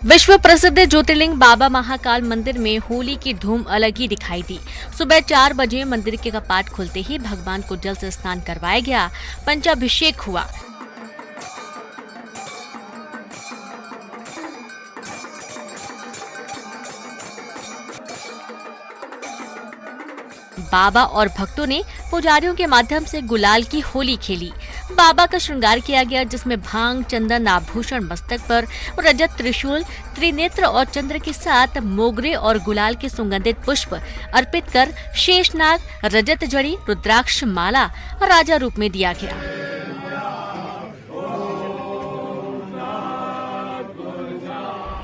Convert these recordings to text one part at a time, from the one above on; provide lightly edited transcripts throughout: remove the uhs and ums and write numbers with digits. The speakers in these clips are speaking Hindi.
विश्व प्रसिद्ध ज्योतिर्लिंग बाबा महाकाल मंदिर में होली की धूम अलग ही दिखाई दी। सुबह 4 बजे मंदिर के कपाट खुलते ही भगवान को जल से स्नान करवाया गया, पंचाभिषेक हुआ। बाबा और भक्तों ने पुजारियों के माध्यम से गुलाल की होली खेली। बाबा का श्रृंगार किया गया, जिसमें भांग, चंदन, आभूषण, मस्तक पर रजत त्रिशूल, त्रिनेत्र और चंद्र के साथ मोगरे और गुलाल के सुगंधित पुष्प अर्पित कर शेषनाग, रजत जड़ी, रुद्राक्ष माला राजा रूप में दिया गया।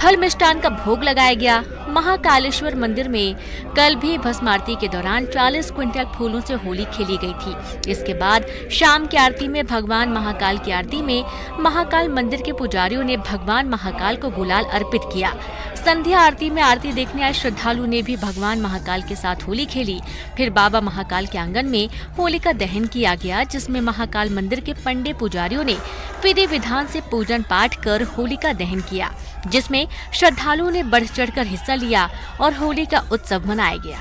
फल मिष्टान का भोग लगाया गया। महाकालेश्वर मंदिर में कल भी भस्म आरती के दौरान 40 क्विंटल फूलों से होली खेली गई थी। इसके बाद शाम की आरती में भगवान महाकाल की आरती में महाकाल मंदिर के पुजारियों ने भगवान महाकाल को गुलाल अर्पित किया। संध्या आरती में आरती देखने आए श्रद्धालु ने भी भगवान महाकाल के साथ होली खेली। फिर बाबा महाकाल के आंगन में होलिका दहन किया गया, जिसमें महाकाल मंदिर के पंडे पुजारियों ने विधि विधान से पूजन पाठ कर होलिका दहन किया, जिसमें श्रद्धालुओं ने बढ़ चढ़कर हिस्सा लिया और होली का उत्सव मनाया गया।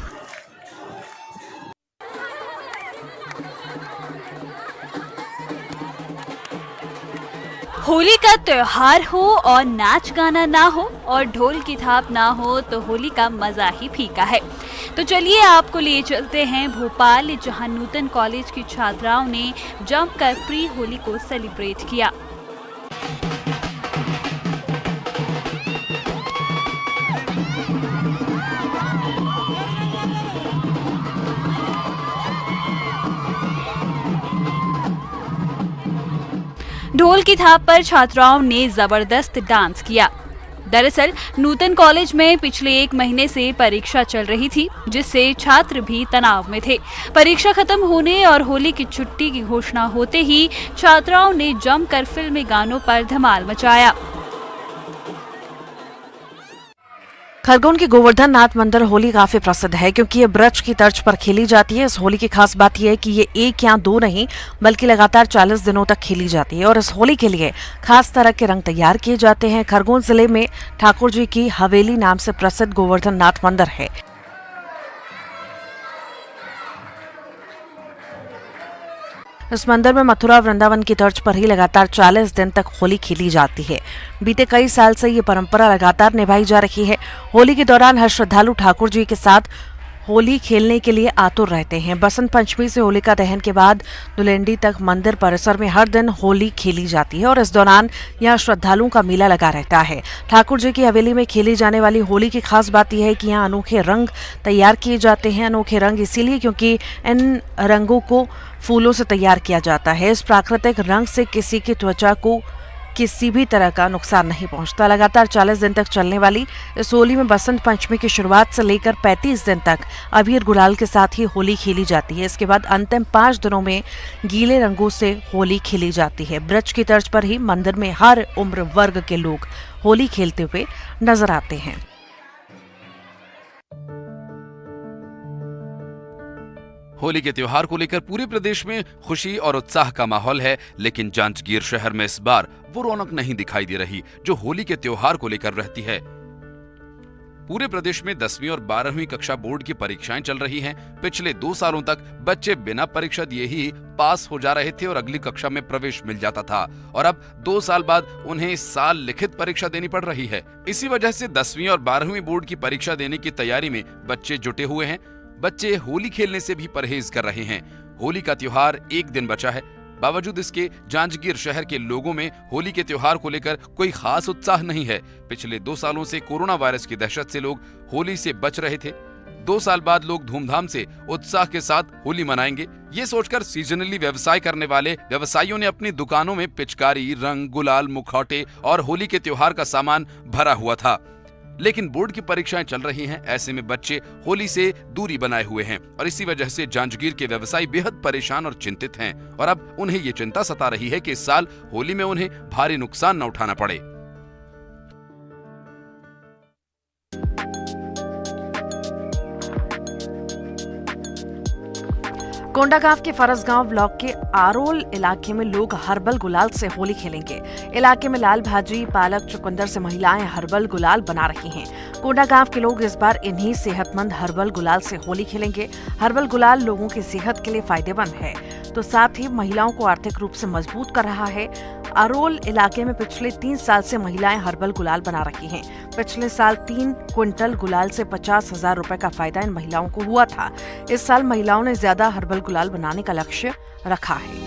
होली का त्योहार हो और नाच गाना ना हो और ढोल की थाप ना हो तो होली का मजा ही फीका है। तो चलिए आपको लिए चलते हैं भोपाल, जहां नूतन कॉलेज की छात्राओं ने जमकर प्री होली को सेलिब्रेट किया। ढोल की थाप पर छात्राओं ने जबरदस्त डांस किया। दरअसल नूतन कॉलेज में पिछले 1 महीने से परीक्षा चल रही थी, जिससे छात्र भी तनाव में थे। परीक्षा खत्म होने और होली की छुट्टी की घोषणा होते ही छात्राओं ने जमकर फिल्मी गानों पर धमाल मचाया। खरगोन के गोवर्धन नाथ मंदिर होली काफी प्रसिद्ध है, क्योंकि ये ब्रज की तर्ज पर खेली जाती है। इस होली की खास बात यह है कि ये 1 या 2 नहीं बल्कि लगातार 40 दिनों तक खेली जाती है और इस होली के लिए खास तरह के रंग तैयार किए जाते हैं। खरगोन जिले में ठाकुर जी की हवेली नाम से प्रसिद्ध गोवर्धन नाथ मंदिर है। इस मंदिर में मथुरा वृंदावन की तर्ज पर ही लगातार 40 दिन तक होली खेली जाती है। बीते कई साल से ये परंपरा लगातार निभाई जा रही है। होली के दौरान हर श्रद्धालु ठाकुर जी के साथ होली खेलने के लिए आतुर रहते हैं। बसंत पंचमी से होलिका दहन के बाद दुलेंडी तक मंदिर परिसर में हर दिन होली खेली जाती है और इस दौरान यहाँ श्रद्धालुओं का मेला लगा रहता है। ठाकुर जी की हवेली में खेली जाने वाली होली की खास बात यह है कि यहाँ अनोखे रंग तैयार किए जाते हैं। अनोखे रंग इसीलिए क्योंकि इन रंगों को फूलों से तैयार किया जाता है। इस प्राकृतिक रंग से किसी की त्वचा को किसी भी तरह का नुकसान नहीं पहुंचता। लगातार 40 दिन तक चलने वाली इस होली में बसंत पंचमी की शुरुआत से लेकर 35 दिन तक अबीर गुलाल के साथ ही होली खेली जाती है। इसके बाद अंतिम 5 दिनों में गीले रंगों से होली खेली जाती है। ब्रज की तर्ज पर ही मंदिर में हर उम्र वर्ग के लोग होली खेलते हुए नजर आते हैं। होली के त्योहार को लेकर पूरे प्रदेश में खुशी और उत्साह का माहौल है, लेकिन जांजगीर शहर में इस बार वो रौनक नहीं दिखाई दे रही जो होली के त्योहार को लेकर रहती है। पूरे प्रदेश में 10वीं और 12वीं कक्षा बोर्ड की परीक्षाएं चल रही हैं। पिछले 2 सालों तक बच्चे बिना परीक्षा दिए ही पास हो जा रहे थे और अगली कक्षा में प्रवेश मिल जाता था, और अब 2 साल बाद उन्हें इस साल लिखित परीक्षा देनी पड़ रही है। इसी वजह से 10वीं और 12वीं बोर्ड की परीक्षा देने की तैयारी में बच्चे जुटे हुए हैं। बच्चे होली खेलने से भी परहेज कर रहे हैं। होली का त्योहार 1 दिन बचा है। बावजूद इसके जांजगीर शहर के लोगों में होली के त्योहार को लेकर कोई खास उत्साह नहीं है। पिछले 2 सालों से कोरोना वायरस की दहशत से लोग होली से बच रहे थे। 2 साल बाद लोग धूमधाम से उत्साह के साथ होली मनाएंगे, ये सोचकर सीजनली व्यवसाय करने वाले व्यवसायियों ने अपनी दुकानों में पिचकारी, रंग, गुलाल, मुखौटे और होली के त्योहार का सामान भरा हुआ था। लेकिन बोर्ड की परीक्षाएं चल रही हैं, ऐसे में बच्चे होली से दूरी बनाए हुए हैं और इसी वजह से जांजगीर के व्यवसायी बेहद परेशान और चिंतित हैं और अब उन्हें ये चिंता सता रही है कि इस साल होली में उन्हें भारी नुकसान न उठाना पड़े। कोंडागांव के फरसगांव ब्लॉक के आरोल इलाके में लोग हर्बल गुलाल से होली खेलेंगे। इलाके में लाल भाजी, पालक, चुकंदर से महिलाएं हर्बल गुलाल बना रही हैं। कोंडागांव के लोग इस बार इन्हीं सेहतमंद हर्बल गुलाल से होली खेलेंगे। हर्बल गुलाल लोगों की सेहत के लिए फायदेमंद है, तो साथ ही महिलाओं को आर्थिक रूप से मजबूत कर रहा है। आरोल इलाके में पिछले 3 साल से महिलाएं हर्बल गुलाल बना रही हैं। पिछले साल 3 क्विंटल गुलाल से 50,000 रुपए का फायदा इन महिलाओं को हुआ था। इस साल महिलाओं ने ज्यादा हर्बल गुलाल बनाने का लक्ष्य रखा है।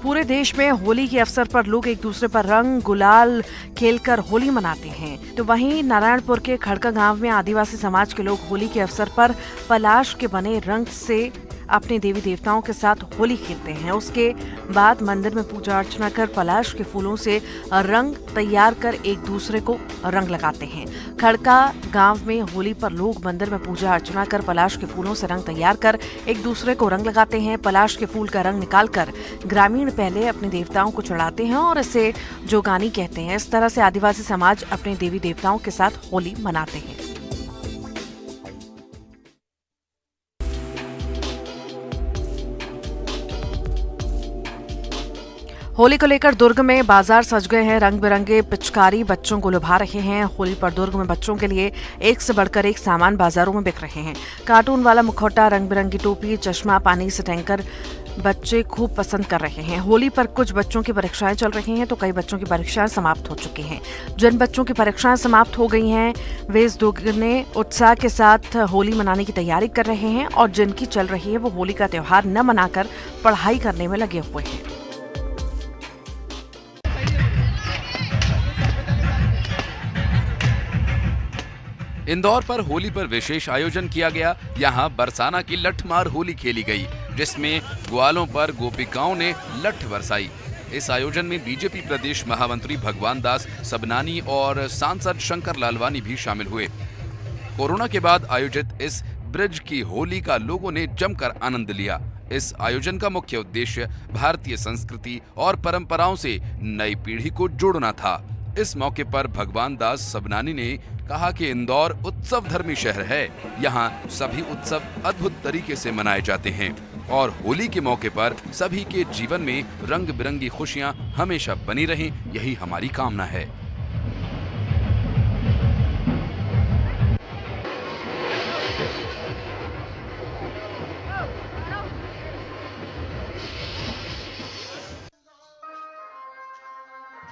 पूरे देश में होली के अवसर पर लोग एक दूसरे पर रंग गुलाल खेलकर होली मनाते हैं, तो वहीं नारायणपुर के खड़का गांव में आदिवासी समाज के लोग होली के अवसर पर पलाश के बने रंग से अपने देवी देवताओं के साथ होली खेलते हैं। उसके बाद मंदिर में पूजा अर्चना कर पलाश के फूलों से रंग तैयार कर एक दूसरे को रंग लगाते हैं। खड़का गांव में होली पर लोग मंदिर में पूजा अर्चना कर पलाश के फूलों से रंग तैयार कर एक दूसरे को रंग लगाते हैं। पलाश के फूल का रंग निकालकर ग्रामीण पहले अपने देवताओं को चढ़ाते हैं और इसे जोगानी कहते हैं। इस तरह से आदिवासी समाज अपने देवी देवताओं के साथ होली मनाते हैं। होली को लेकर दुर्ग में बाजार सज गए हैं। रंग बिरंगे पिचकारी बच्चों को लुभा रहे हैं। होली पर दुर्ग में बच्चों के लिए एक से बढ़कर एक सामान बाजारों में बिक रहे हैं। कार्टून वाला मुखौटा, रंग बिरंगी टोपी, चश्मा, पानी से टैंकर बच्चे खूब पसंद कर रहे हैं। होली पर कुछ बच्चों की परीक्षाएं चल रही हैं, तो कई बच्चों की परीक्षाएं समाप्त हो चुकी हैं। जिन बच्चों की परीक्षाएं समाप्त हो गई हैं, वे इस दुगने उत्साह के साथ होली मनाने की तैयारी कर रहे हैं, और जिनकी चल रही है वो होली का त्योहार न मनाकर पढ़ाई करने में लगे हुए हैं। इंदौर पर होली पर विशेष आयोजन किया गया। यहाँ बरसाना की लठमार होली खेली गई, जिसमें ग्वालों पर गोपिकाओं ने लठ बरसाई। इस आयोजन में बीजेपी प्रदेश महामंत्री भगवान दास सबनानी और सांसद शंकर लालवानी भी शामिल हुए। कोरोना के बाद आयोजित इस ब्रिज की होली का लोगों ने जमकर आनंद लिया। इस आयोजन का मुख्य उद्देश्य भारतीय संस्कृति और परंपराओं से नई पीढ़ी को जोड़ना था। इस मौके पर भगवान दास सबनानी ने कहा कि इंदौर उत्सव धर्मी शहर है। यहाँ सभी उत्सव अद्भुत तरीके से मनाए जाते हैं और होली के मौके पर सभी के जीवन में रंग बिरंगी खुशियाँ हमेशा बनी रहें, यही हमारी कामना है।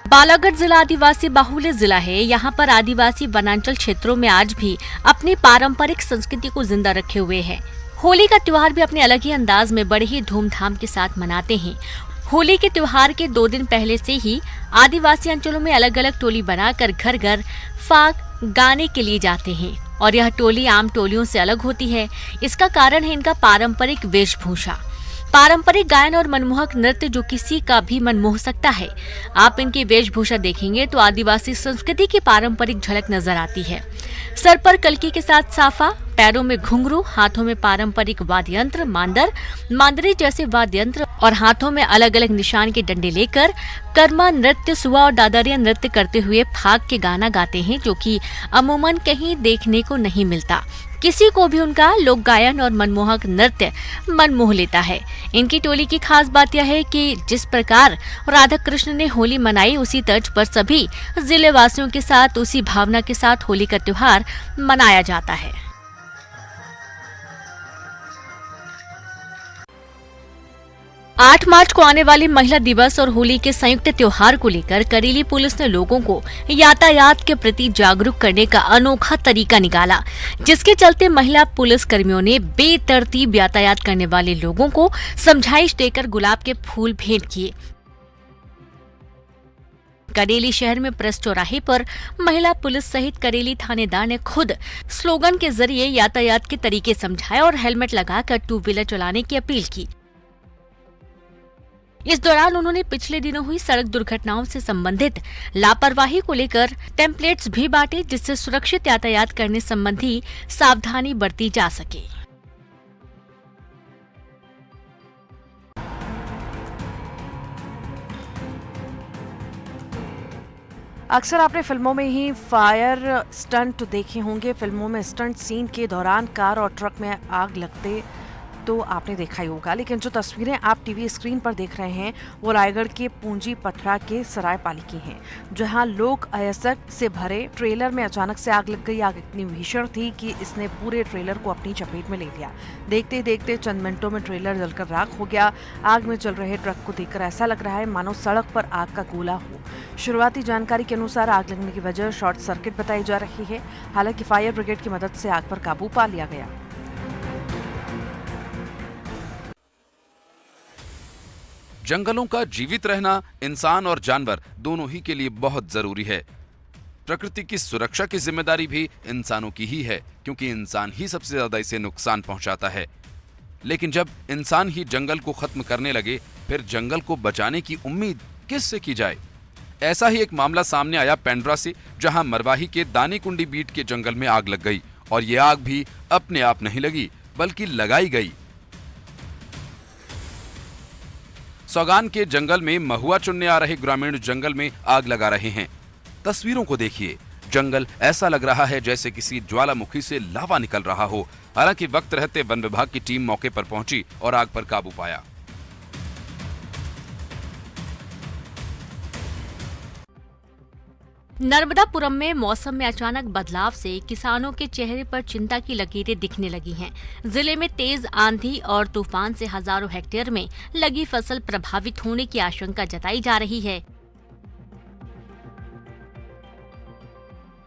बालाघाट जिला आदिवासी बाहुल्य जिला है। यहाँ पर आदिवासी वनांचल क्षेत्रों में आज भी अपनी पारंपरिक संस्कृति को जिंदा रखे हुए हैं। होली का त्योहार भी अपने अलग ही अंदाज में बड़े ही धूमधाम के साथ मनाते हैं। होली के त्योहार के 2 दिन पहले से ही आदिवासी अंचलों में अलग अलग टोली बनाकर घर घर फाग गाने के लिए जाते हैं, और यह टोली आम टोलियों से अलग होती है। इसका कारण है इनका पारंपरिक वेशभूषा। पारंपरिक गायन और मनमोहक नृत्य जो किसी का भी मन मोह सकता है। आप इनकी वेशभूषा देखेंगे तो आदिवासी संस्कृति की पारंपरिक झलक नजर आती है। सर पर कलकी के साथ साफा, पैरों में घुंघरू, हाथों में पारंपरिक वाद्य यंत्र मांदरी जैसे वाद्य यंत्र और हाथों में अलग अलग निशान के डंडे लेकर कर्मा नृत्य, सुआ और दादरिया नृत्य करते हुए फाग के गाना गाते हैं, जो कि अमूमन कहीं देखने को नहीं मिलता। किसी को भी उनका लोक गायन और मनमोहक नृत्य मन मोह लेता है। इनकी टोली की खास बात यह है कि जिस प्रकार राधा कृष्ण ने होली मनाई, उसी तर्ज पर सभी जिले वासियों के साथ उसी भावना के साथ होली का त्योहार मनाया जाता है। 8 मार्च को आने वाली महिला दिवस और होली के संयुक्त त्योहार को लेकर करेली पुलिस ने लोगों को यातायात के प्रति जागरूक करने का अनोखा तरीका निकाला, जिसके चलते महिला पुलिस कर्मियों ने बेतरतीब यातायात करने वाले लोगों को समझाइश देकर गुलाब के फूल भेंट किए। करेली शहर में प्रेस चौराहे पर महिला पुलिस सहित करेली थानेदार ने खुद स्लोगन के जरिए यातायात के तरीके समझाए और हेलमेट लगाकर 2 व्हीलर चलाने की अपील की। इस दौरान उन्होंने पिछले दिनों हुई सड़क दुर्घटनाओं से संबंधित लापरवाही को लेकर टेम्पलेट्स भी बांटे, जिससे सुरक्षित यातायात करने संबंधी सावधानी बरती जा सके। अक्सर आपने फिल्मों में ही फायर स्टंट देखे होंगे। फिल्मों में स्टंट सीन के दौरान कार और ट्रक में आग लगते तो आपने देखा ही होगा, लेकिन जो तस्वीरें आप टीवी स्क्रीन पर देख रहे हैं वो रायगढ़ के पूंजी पथरा के सरायपाली की हैं, जहां लोक अयस्क से भरे ट्रेलर में अचानक से आग लग गई। आग इतनी भीषण थी कि इसने पूरे ट्रेलर को अपनी चपेट में ले लिया। देखते ही देखते चंद मिनटों में ट्रेलर जलकर राख हो गया। आग में चल रहे ट्रक को देखकर ऐसा लग रहा है मानो सड़क पर आग का गोला हो। शुरुआती जानकारी के अनुसार आग लगने की वजह शॉर्ट सर्किट बताई जा रही है। हालांकि फायर ब्रिगेड की मदद से आग पर काबू पा लिया गया। जंगलों का जीवित रहना इंसान और जानवर दोनों ही के लिए बहुत जरूरी है। प्रकृति की सुरक्षा की जिम्मेदारी भी इंसानों की ही है, क्योंकि इंसान ही सबसे ज्यादा इसे नुकसान पहुंचाता है। लेकिन जब इंसान ही जंगल को खत्म करने लगे, फिर जंगल को बचाने की उम्मीद किससे की जाए? ऐसा ही एक मामला सामने आया पेंड्रा से, जहां मरवाही के दानीकुंडी बीट के जंगल में आग लग गई। और ये आग भी अपने आप नहीं लगी, बल्कि लगाई गई। सौगान के जंगल में महुआ चुनने आ रहे ग्रामीण जंगल में आग लगा रहे हैं। तस्वीरों को देखिए, जंगल ऐसा लग रहा है जैसे किसी ज्वालामुखी से लावा निकल रहा हो। हालांकि वक्त रहते वन विभाग की टीम मौके पर पहुंची और आग पर काबू पाया। नर्मदापुरम में मौसम में अचानक बदलाव से किसानों के चेहरे पर चिंता की लकीरें दिखने लगी हैं। जिले में तेज आंधी और तूफान से हजारों हेक्टेयर में लगी फसल प्रभावित होने की आशंका जताई जा रही है।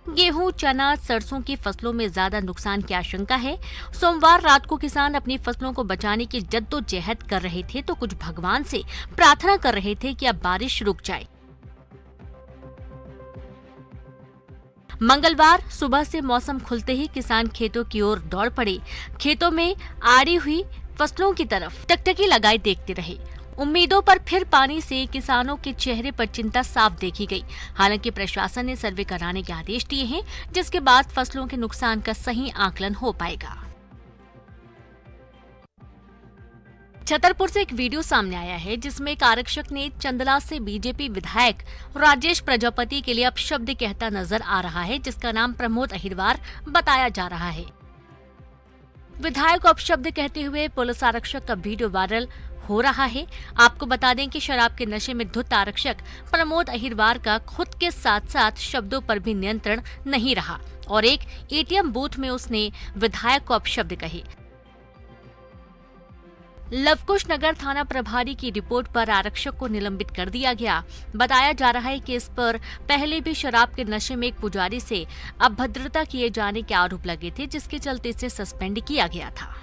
गेहूं, चना, सरसों की फसलों में ज्यादा नुकसान की आशंका है। सोमवार रात को किसान अपनी फसलों को बचाने की जद्दोजहद कर रहे थे तो कुछ भगवान से प्रार्थना कर रहे थे कि अब बारिश रुक जाए। मंगलवार सुबह से मौसम खुलते ही किसान खेतों की ओर दौड़ पड़े। खेतों में आड़ी हुई फसलों की तरफ टकटकी लगाए देखते रहे। उम्मीदों पर फिर पानी से किसानों के चेहरे पर चिंता साफ देखी गई। हालांकि प्रशासन ने सर्वे कराने के आदेश दिए हैं, जिसके बाद फसलों के नुकसान का सही आकलन हो पाएगा। छतरपुर से एक वीडियो सामने आया है जिसमें एक आरक्षक ने चंदला से बीजेपी विधायक राजेश प्रजापति के लिए अपशब्द कहता नजर आ रहा है, जिसका नाम प्रमोद अहिरवार बताया जा रहा है। विधायक को अपशब्द कहते हुए पुलिस आरक्षक का वीडियो वायरल हो रहा है। आपको बता दें कि शराब के नशे में धुत आरक्षक प्रमोद अहिरवार का खुद के साथ साथ शब्दों पर भी नियंत्रण नहीं रहा और एक एटीएम बूथ में उसने विधायक को अपशब्द कहे। लवकुश नगर थाना प्रभारी की रिपोर्ट पर आरक्षक को निलंबित कर दिया गया। बताया जा रहा है कि इस पर पहले भी शराब के नशे में एक पुजारी से अभद्रता किए जाने के आरोप लगे थे, जिसके चलते इसे सस्पेंड किया गया था।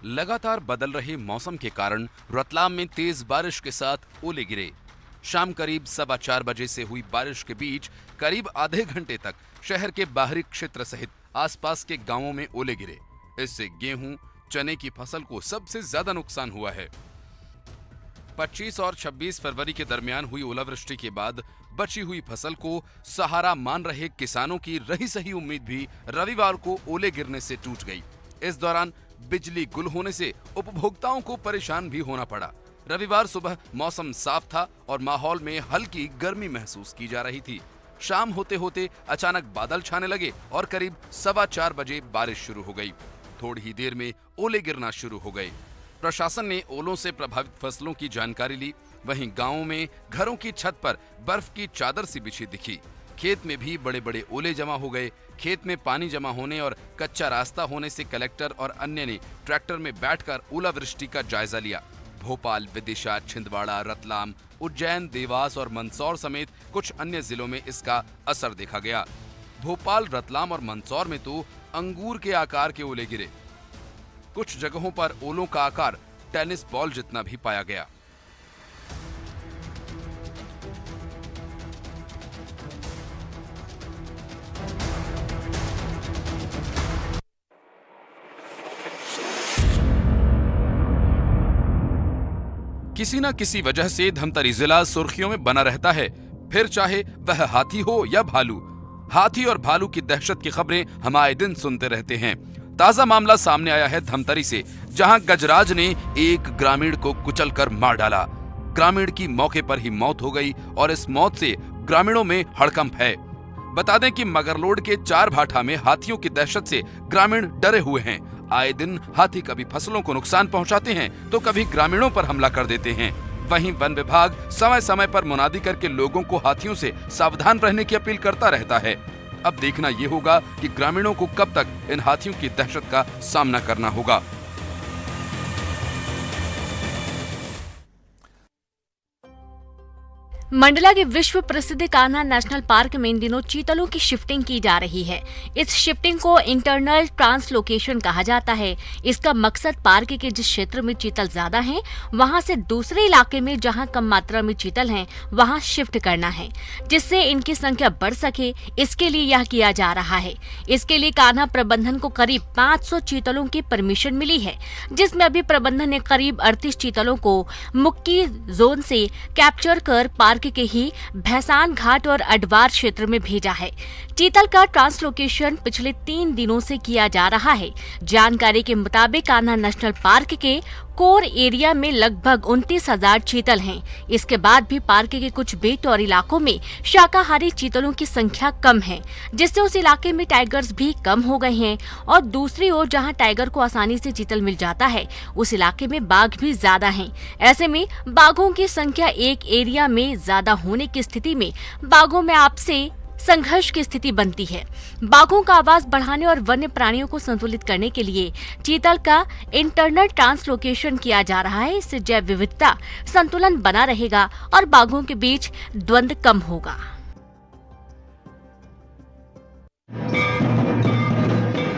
लगातार बदल रहे मौसम के कारण रतलाम में तेज बारिश के साथ ओले गिरे। शाम करीब 4:15 बजे से हुई बारिश के बीच करीब आधे घंटे तक शहर के बाहरी क्षेत्र सहित आसपास के गांवों में ओले गिरे। इससे गेहूं, चने की फसल को सबसे ज्यादा नुकसान हुआ है। 25 और 26 फरवरी के दरमियान हुई ओलावृष्टि के बाद बची हुई फसल को सहारा मान रहे किसानों की रही सही उम्मीद भी रविवार को ओले गिरने से टूट गई। इस दौरान बिजली गुल होने से उपभोक्ताओं को परेशान भी होना पड़ा। रविवार सुबह मौसम साफ था और माहौल में हल्की गर्मी महसूस की जा रही थी। शाम होते होते अचानक बादल छाने लगे और करीब 4:15 बजे बारिश शुरू हो गई। थोड़ी ही देर में ओले गिरना शुरू हो गए। प्रशासन ने ओलों से प्रभावित फसलों की जानकारी ली। वहीं गांवों में घरों की छत पर बर्फ की चादर सी बिछी दिखी। खेत में भी बड़े बड़े ओले जमा हो गए। खेत में पानी जमा होने और कच्चा रास्ता होने से कलेक्टर और अन्य ने ट्रैक्टर में बैठकर ओलावृष्टि का जायजा लिया। भोपाल, विदिशा, छिंदवाड़ा, रतलाम, उज्जैन, देवास और मंदसौर समेत कुछ अन्य जिलों में इसका असर देखा गया। भोपाल, रतलाम और मंदसौर में तो अंगूर के आकार के ओले गिरे। कुछ जगहों पर ओलों का आकार टेनिस बॉल जितना भी पाया गया। किसी न किसी वजह से धमतरी जिला सुर्खियों में बना रहता है, फिर चाहे वह हाथी हो या भालू। हाथी और भालू की दहशत की खबरें हम आए दिन सुनते रहते हैं। ताजा मामला सामने आया है धमतरी से, जहां गजराज ने एक ग्रामीण को कुचलकर मार डाला। ग्रामीण की मौके पर ही मौत हो गई और इस मौत से ग्रामीणों में हड़कंप है। बता दें कि मगरलोड के 4 भाठा में हाथियों की दहशत से ग्रामीण डरे हुए हैं। आए दिन हाथी कभी फसलों को नुकसान पहुंचाते हैं तो कभी ग्रामीणों पर हमला कर देते हैं। वहीं वन विभाग समय समय पर मुनादी करके लोगों को हाथियों से सावधान रहने की अपील करता रहता है। अब देखना ये होगा कि ग्रामीणों को कब तक इन हाथियों की दहशत का सामना करना होगा। मंडला के विश्व प्रसिद्ध कान्हा नेशनल पार्क में इन दिनों चीतलों की शिफ्टिंग की जा रही है। इस शिफ्टिंग को इंटरनल ट्रांसलोकेशन कहा जाता है। इसका मकसद पार्क के जिस क्षेत्र में चीतल ज्यादा हैं, वहां से दूसरे इलाके में जहां कम मात्रा में चीतल हैं, वहां शिफ्ट करना है, जिससे इनकी संख्या बढ़ सके। इसके लिए यह किया जा रहा है। इसके लिए कान्हा प्रबंधन को करीब 500 चीतलों की परमिशन मिली है, जिसमें अभी प्रबंधन ने करीब 38 चीतलों को मुक्की जोन से कैप्चर कर पार्क के ही भैसान घाट और अडवार क्षेत्र में भेजा है। चीतल का ट्रांसलोकेशन पिछले 3 दिनों से किया जा रहा है। जानकारी के मुताबिक कान्हा नेशनल पार्क के कोर एरिया में लगभग 29,000 चीतल हैं। इसके बाद भी पार्क के कुछ बेट और इलाकों में शाकाहारी चीतलों की संख्या कम है, जिससे उस इलाके में टाइगर्स भी कम हो गए हैं। और दूसरी ओर जहां टाइगर को आसानी से चीतल मिल जाता है, उस इलाके में बाघ भी ज्यादा हैं। ऐसे में बाघों की संख्या एक एरिया में ज्यादा होने की स्थिति में बाघों में आपसे संघर्ष की स्थिति बनती है। बाघों का आवाज बढ़ाने और वन्य प्राणियों को संतुलित करने के लिए चीतल का इंटरनल ट्रांसलोकेशन किया जा रहा है। इससे जैव विविधता संतुलन बना रहेगा और बाघों के बीच द्वंद्व कम होगा।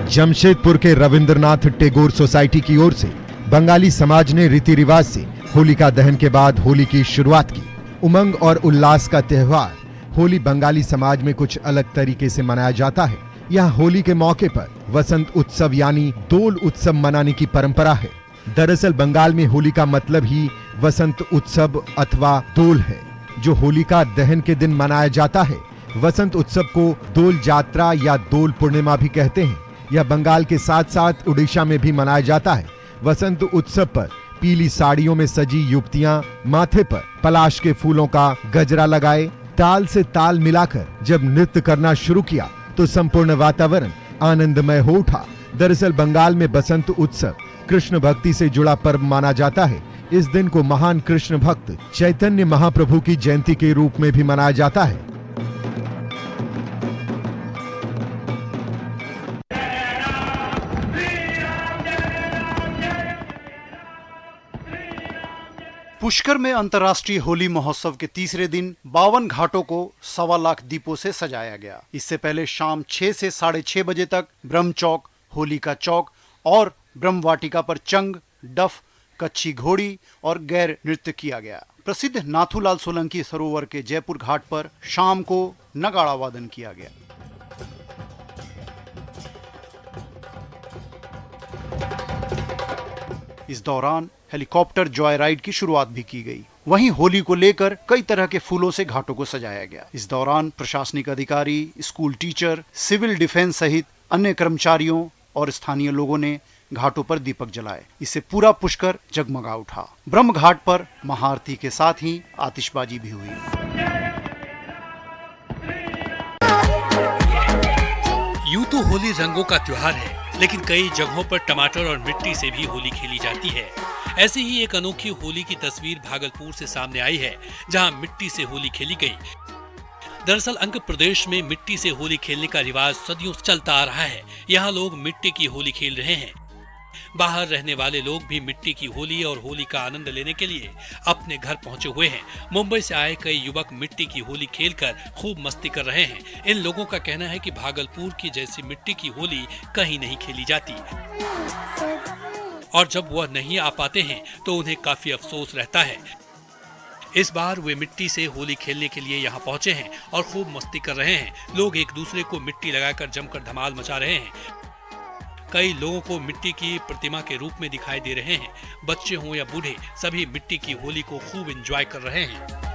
जमशेदपुर के रविंद्रनाथ टैगोर सोसाइटी की ओर से बंगाली समाज ने रीति रिवाज से होलिका दहन के बाद होली की शुरुआत की। उमंग और उल्लास का त्योहार होली बंगाली समाज में कुछ अलग तरीके से मनाया जाता है। यहाँ होली के मौके पर वसंत उत्सव यानी दोल उत्सव मनाने की परंपरा है। दरअसल बंगाल में होली का मतलब ही वसंत उत्सव अथवा दोल है, जो होलिका दहन के दिन मनाया जाता है। वसंत उत्सव को दोल जात्रा या दोल पूर्णिमा भी कहते हैं। यह बंगाल के साथ साथ उड़ीसा में भी मनाया जाता है। वसंत उत्सव पर पीली साड़ियों में सजी युवतियां माथे पर पलाश के फूलों का गजरा लगाए ताल से ताल मिलाकर जब नृत्य करना शुरू किया तो संपूर्ण वातावरण आनंदमय हो उठा। दरअसल बंगाल में बसंत उत्सव कृष्ण भक्ति से जुड़ा पर्व माना जाता है। इस दिन को महान कृष्ण भक्त चैतन्य महाप्रभु की जयंती के रूप में भी मनाया जाता है। पुष्कर में अंतर्राष्ट्रीय होली महोत्सव के तीसरे दिन 52 घाटों को 1.25 लाख दीपों से सजाया गया। इससे पहले शाम 6 से 6:30 बजे तक ब्रह्म चौक, होलिका चौक और ब्रह्म वाटिका पर चंग, डफ, कच्छी घोड़ी और गैर नृत्य किया गया। प्रसिद्ध नाथूलाल सोलंकी सरोवर के जयपुर घाट पर शाम को नगाड़ा वादन किया गया। इस दौरान हेलीकॉप्टर जॉय राइड की शुरुआत भी की गई। वहीं होली को लेकर कई तरह के फूलों से घाटों को सजाया गया। इस दौरान प्रशासनिक अधिकारी, स्कूल टीचर, सिविल डिफेंस सहित अन्य कर्मचारियों और स्थानीय लोगों ने घाटों पर दीपक जलाए। इससे पूरा पुष्कर जगमगा उठा। ब्रह्म घाट पर महाआरती के साथ ही आतिशबाजी भी हुई। यूं तो होली रंगों का त्योहार है, लेकिन कई जगहों पर टमाटर और मिट्टी से भी होली खेली जाती है। ऐसी ही एक अनोखी होली की तस्वीर भागलपुर से सामने आई है, जहां मिट्टी से होली खेली गई। दरअसल अंग प्रदेश में मिट्टी से होली खेलने का रिवाज सदियों से चलता आ रहा है। यहाँ लोग मिट्टी की होली खेल रहे हैं। बाहर रहने वाले लोग भी मिट्टी की होली और होली का आनंद लेने के लिए अपने घर पहुंचे हुए हैं। मुंबई से आए कई युवक मिट्टी की होली खेलकर खूब मस्ती कर रहे हैं। इन लोगों का कहना है कि भागलपुर की जैसी मिट्टी की होली कहीं नहीं खेली जाती, और जब वह नहीं आ पाते हैं तो उन्हें काफी अफसोस रहता है। इस बार वे मिट्टी से होली खेलने के लिए यहाँ पहुंचे हैं और खूब मस्ती कर रहे हैं। लोग एक दूसरे को मिट्टी लगाकर जमकर धमाल मचा रहे हैं। कई लोगों को मिट्टी की प्रतिमा के रूप में दिखाई दे रहे हैं। बच्चे हों या बूढ़े, सभी मिट्टी की होली को खूब एंजॉय कर रहे हैं।